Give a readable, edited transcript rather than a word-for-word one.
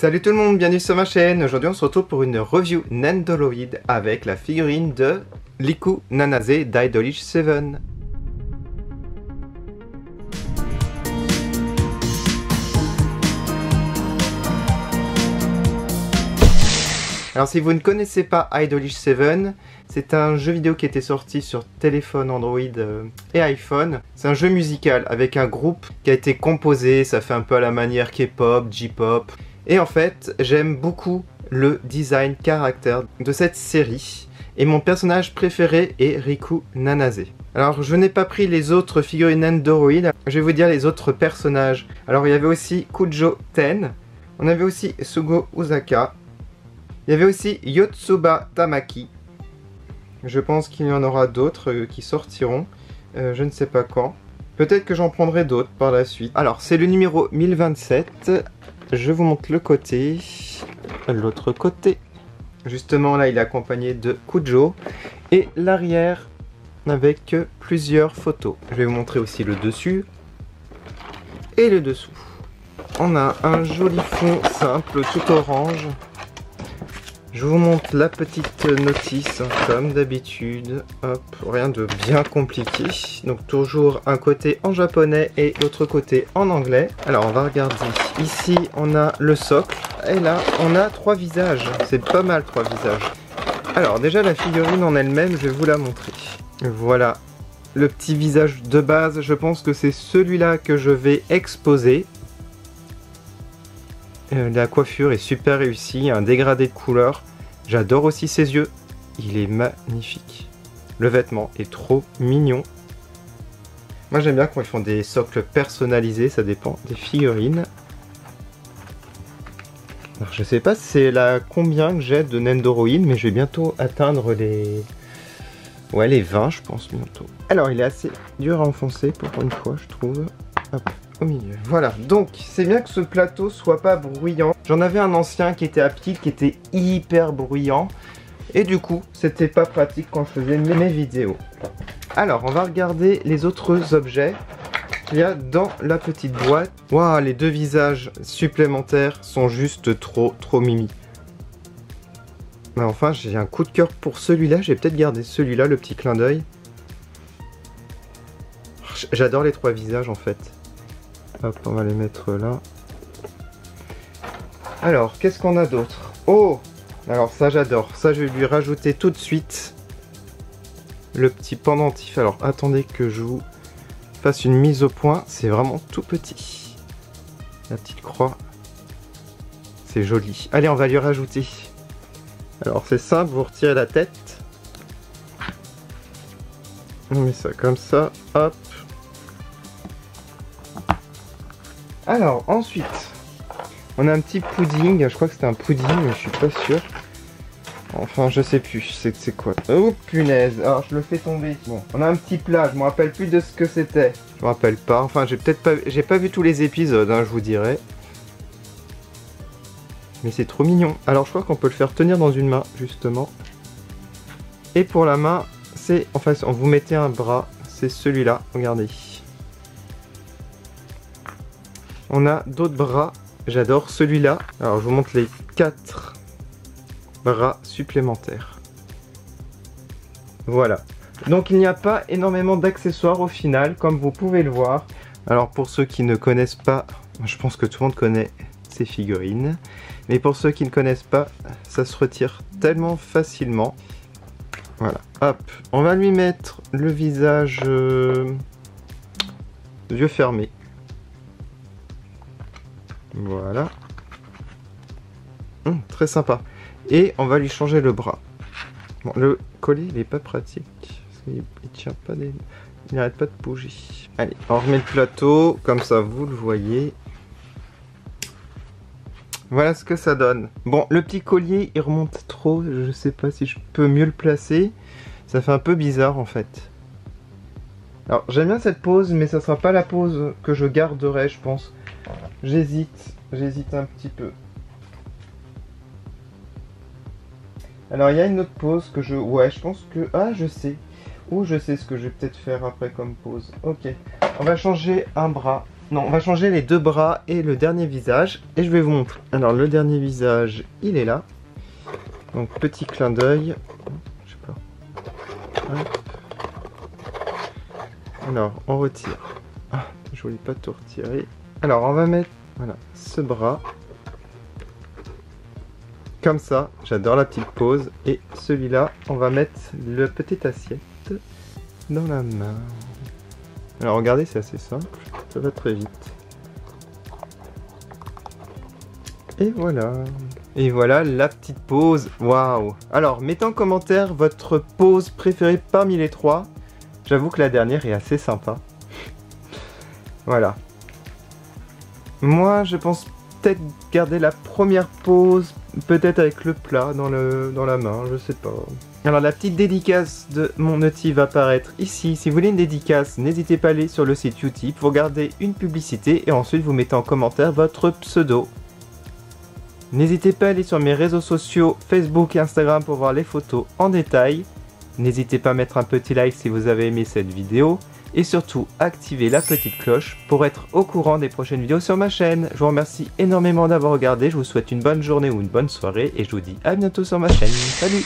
Salut tout le monde, bienvenue sur ma chaîne. Aujourd'hui on se retrouve pour une review Nendoroid avec la figurine de Riku Nanase d'Idolish 7. Alors si vous ne connaissez pas Idolish 7, c'est un jeu vidéo qui était sorti sur téléphone Android et iPhone. C'est un jeu musical avec un groupe qui a été composé, ça fait un peu à la manière K-pop, J-pop. Et en fait, j'aime beaucoup le design caractère de cette série. Et mon personnage préféré est Riku Nanase. Alors, je n'ai pas pris les autres figurines Nendoroid. Je vais vous dire les autres personnages. Alors, il y avait aussi Kujo Ten. On avait aussi Sugo Uzaka. Il y avait aussi Yotsuba Tamaki. Je pense qu'il y en aura d'autres qui sortiront. Je ne sais pas quand. Peut-être que j'en prendrai d'autres par la suite. Alors, c'est le numéro 1027. Je vous montre le côté, l'autre côté. Justement, là, il est accompagné de Kujo. Et l'arrière, avec plusieurs photos. Je vais vous montrer aussi le dessus et le dessous. On a un joli fond simple, tout orange. Je vous montre la petite notice, hein, comme d'habitude. Hop, rien de bien compliqué. Donc toujours un côté en japonais et l'autre côté en anglais. Alors on va regarder. Ici on a le socle. Et là on a 3 visages. C'est pas mal 3 visages. Alors déjà la figurine en elle-même, je vais vous la montrer. Voilà le petit visage de base. Je pense que c'est celui-là que je vais exposer. La coiffure est super réussie, un dégradé de couleur. J'adore aussi ses yeux, il est magnifique. Le vêtement est trop mignon. Moi j'aime bien quand ils font des socles personnalisés, ça dépend des figurines. Alors je sais pas si c'est la combien que j'ai de Nendoroid, mais je vais bientôt atteindre les... Ouais, les 20 je pense bientôt. Alors il est assez dur à enfoncer pour une fois je trouve. Hop. Au milieu. Voilà, donc c'est bien que ce plateau soit pas bruyant. J'en avais un ancien qui était à pile, qui était hyper bruyant. Et du coup, c'était pas pratique quand je faisais mes vidéos. Alors, on va regarder les autres objets qu'il y a dans la petite boîte. Waouh, les 2 visages supplémentaires sont juste trop mimi. Mais enfin, j'ai un coup de cœur pour celui-là. J'ai peut-être gardé celui-là, le petit clin d'œil. J'adore les 3 visages en fait. Hop, on va les mettre là. Alors, qu'est-ce qu'on a d'autre? Oh! Alors ça, j'adore. Ça, je vais lui rajouter tout de suite le petit pendentif. Alors, attendez que je vous fasse une mise au point. C'est vraiment tout petit. La petite croix. C'est joli. Allez, on va lui rajouter. Alors, c'est simple, vous retirez la tête. On met ça comme ça. Hop. Alors, ensuite, on a un petit pudding. Je crois que c'était un pudding, mais je suis pas sûr. Enfin, je sais plus. C'est quoi? Oh, punaise. Alors, je le fais tomber. Bon, on a un petit plat. Je me rappelle plus de ce que c'était. Je me rappelle pas. Enfin, j'ai pas vu tous les épisodes, hein, je vous dirais. Mais c'est trop mignon. Alors, je crois qu'on peut le faire tenir dans une main, justement. Et pour la main, c'est... Enfin, vous mettez un bras. C'est celui-là. Regardez. On a d'autres bras, j'adore celui-là. Alors je vous montre les 4 bras supplémentaires. Voilà. Donc il n'y a pas énormément d'accessoires au final, comme vous pouvez le voir. Alors pour ceux qui ne connaissent pas, je pense que tout le monde connaît ces figurines. Mais pour ceux qui ne connaissent pas, ça se retire tellement facilement. Voilà, hop. On va lui mettre le visage yeux fermés. Voilà. Très sympa. Et on va lui changer le bras. Bon, le collier, il est pas pratique. Parce qu'il tient pas des... Il n'arrête pas de bouger. Allez, on remet le plateau. Comme ça, vous le voyez. Voilà ce que ça donne. Bon, le petit collier, il remonte trop. Je sais pas si je peux mieux le placer. Ça fait un peu bizarre, en fait. Alors, j'aime bien cette pose, mais ça sera pas la pose que je garderai, je pense. J'hésite un petit peu. Alors il y a une autre pose que je... Ouais, je pense que... Ah, je sais. Ou je sais ce que je vais peut-être faire après comme pose. Ok. On va changer un bras. Non, on va changer les deux bras et le dernier visage. Et je vais vous montrer. Alors, le dernier visage, il est là. Donc, petit clin d'œil. Je sais pas. Hop. Alors, on retire. Ah, je voulais pas tout retirer. Alors, on va mettre, voilà, ce bras. Comme ça, j'adore la petite pose. Et celui-là, on va mettre le petite assiette dans la main. Alors regardez, c'est assez simple, ça va très vite. Et voilà. Et voilà la petite pose. Waouh. Alors, mettez en commentaire votre pose préférée parmi les trois. J'avoue que la dernière est assez sympa. Voilà. Moi, je pense peut-être garder la première pose, peut-être avec le plat dans la main, je sais pas. Alors la petite dédicace de mon outil va apparaître ici. Si vous voulez une dédicace, n'hésitez pas à aller sur le site Utip, vous regardez une publicité et ensuite vous mettez en commentaire votre pseudo. N'hésitez pas à aller sur mes réseaux sociaux Facebook et Instagram pour voir les photos en détail. N'hésitez pas à mettre un petit like si vous avez aimé cette vidéo. Et surtout, activez la petite cloche pour être au courant des prochaines vidéos sur ma chaîne. Je vous remercie énormément d'avoir regardé, je vous souhaite une bonne journée ou une bonne soirée et je vous dis à bientôt sur ma chaîne. Salut!